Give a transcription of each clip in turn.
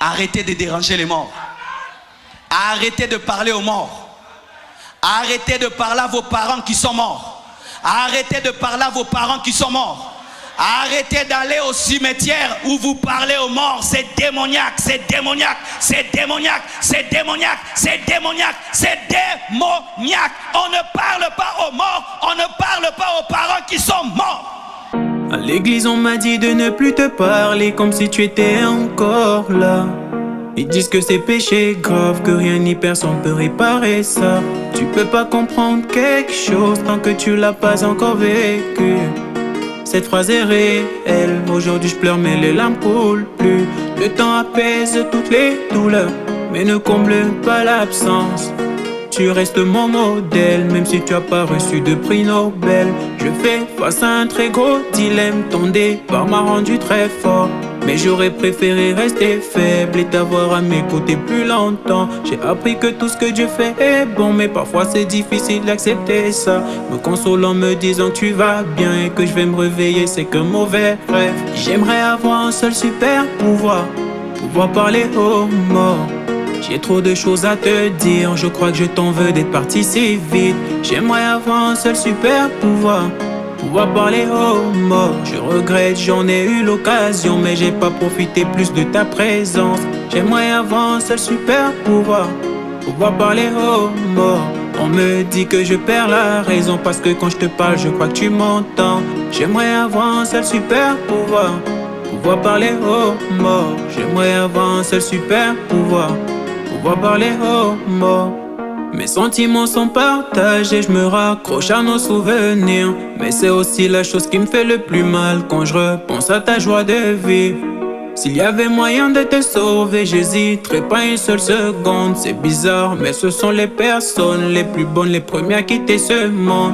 Arrêtez de déranger les morts. Arrêtez de parler aux morts. Arrêtez de parler à vos parents qui sont morts. Arrêtez de parler à vos parents qui sont morts. Arrêtez d'aller au cimetière où vous parlez aux morts. C'est démoniaque, c'est démoniaque, c'est démoniaque, c'est démoniaque, c'est démoniaque, c'est démoniaque. On ne parle pas aux morts, on ne parle pas aux parents qui sont morts. À l'église on m'a dit de ne plus te parler comme si tu étais encore là. Ils disent que c'est péché grave, que rien ni personne peut réparer ça. Tu peux pas comprendre quelque chose tant que tu l'as pas encore vécu. Cette phrase est réelle, aujourd'hui je pleure mais les larmes coulent plus. Le temps apaise toutes les douleurs, mais ne comble pas l'absence. Tu restes mon modèle, même si tu as pas reçu de prix Nobel. Je fais face à un très gros dilemme, ton départ m'a rendu très fort. Mais j'aurais préféré rester faible et t'avoir à mes côtés plus longtemps. J'ai appris que tout ce que Dieu fait est bon, mais parfois c'est difficile d'accepter ça. Me consolant, me disant que tu vas bien et que je vais me réveiller, c'est qu'un mauvais rêve. J'aimerais avoir un seul super pouvoir parler aux morts. J'ai trop de choses à te dire, je crois que je t'en veux d'être parti si vite. J'aimerais avoir un seul super pouvoir parler aux morts. Je regrette, j'en ai eu l'occasion, mais j'ai pas profité plus de ta présence. J'aimerais avoir un seul super pouvoir parler aux morts. On me dit que je perds la raison parce que quand je te parle, je crois que tu m'entends. J'aimerais avoir un seul super pouvoir parler aux morts. J'aimerais avoir un seul super pouvoir parler aux morts. Mes sentiments sont partagés, je me raccroche à nos souvenirs. Mais c'est aussi la chose qui me fait le plus mal quand je repense à ta joie de vivre. S'il y avait moyen de te sauver, j'hésiterais pas une seule seconde. C'est bizarre, mais ce sont les personnes les plus bonnes, les premières à quitter ce monde.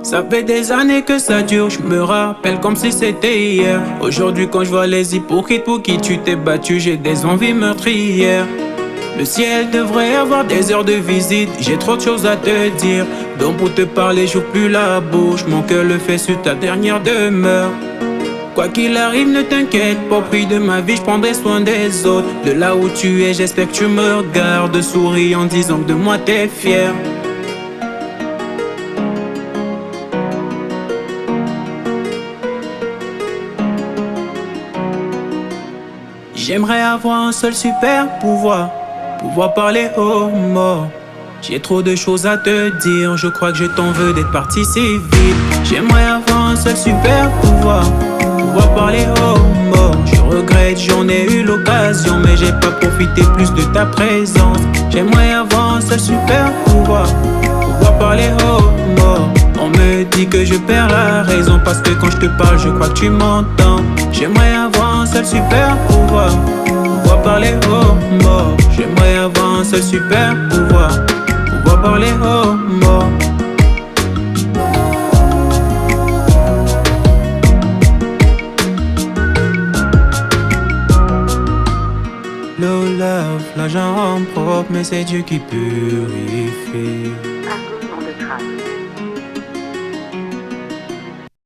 Ça fait des années que ça dure, je me rappelle comme si c'était hier. Aujourd'hui quand je vois les hypocrites pour qui tu t'es battu, j'ai des envies meurtrières. Le ciel devrait avoir des heures de visite, j'ai trop de choses à te dire. Donc pour te parler, j'ouvre plus la bouche, mon cœur le fait sur ta dernière demeure. Quoi qu'il arrive, ne t'inquiète pas, au prix de ma vie, je prendrai soin des autres. De là où tu es, j'espère que tu me regardes, souris en disant que de moi t'es fier. J'aimerais avoir un seul super pouvoir parler aux morts. J'ai trop de choses à te dire, je crois que je t'en veux d'être parti si vite. J'aimerais avoir un seul super pouvoir parler aux morts. Je regrette, j'en ai eu l'occasion, mais j'ai pas profité plus de ta présence. J'aimerais avoir un seul super pouvoir parler aux morts. On me dit que je perds la raison parce que quand je te parle, je crois que tu m'entends. J'aimerais avoir un seul super pouvoir parler aux morts. J'aimerais avoir un seul super pouvoir parler aux morts. Le love, l'argent rend propre, mais c'est Dieu qui purifie.